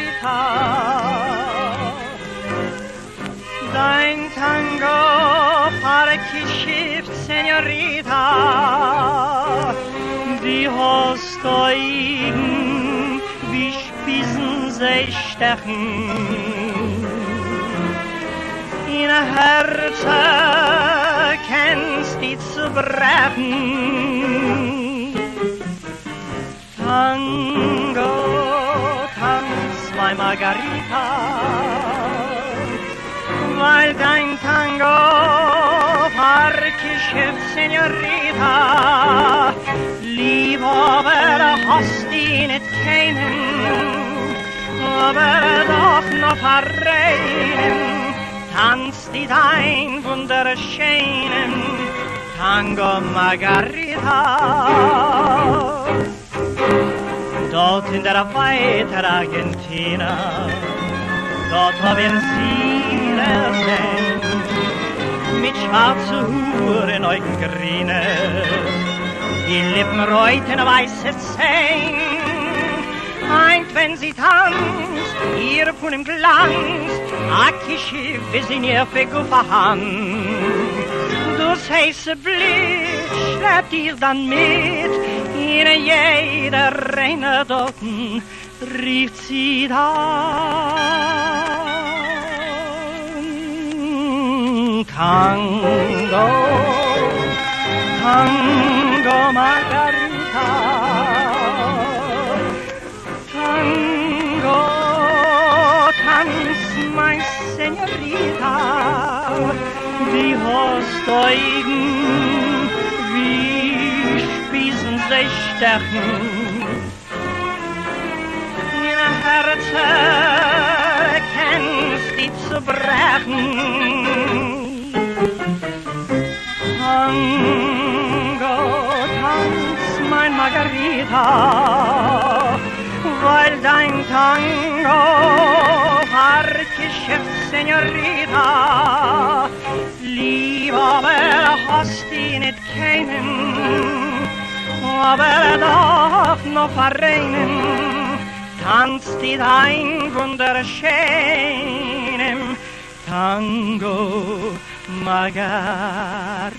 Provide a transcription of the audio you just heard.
Margarita. Dein Tango parkgeschifft, Senorita, die hast Augen wie Spissen, sie stechen. In ein Herz kennst die zu brechen. Tango, tanz, mein Margarita, weil dein Tango parkgeschifft, Senorita, lieb aber hast ihn nicht kennen, aber doch noch verreinen, tanzt die dein wunderschönen Tango Margarita. Dort in der weiter Argentina, dort hab ich sie gesehen, mit schwarzen Huren, Augengrine, die Lippen reuten weiße Zähne. Meint, wenn sie tanzt, ihr von dem Glanz, Akischiff ist in ihr Figur vorhanden. Das heiße Blit schleppt ihr dann mit, in jeder reine Doten rief sie dann. Tango, Tango Margarita, Tango, tanz, mein Senorita, die hast Augen wie Spiesen, sie stechen. In ein Herz kennst die zu brechen. Tango, tanz, mein Margarita, weil dein Tango parkgeschifft, Senorita, lieb aber hast ihn nicht kennen, aber doch noch verreinen, tanzt die dein wunderschönen Tango Margarita.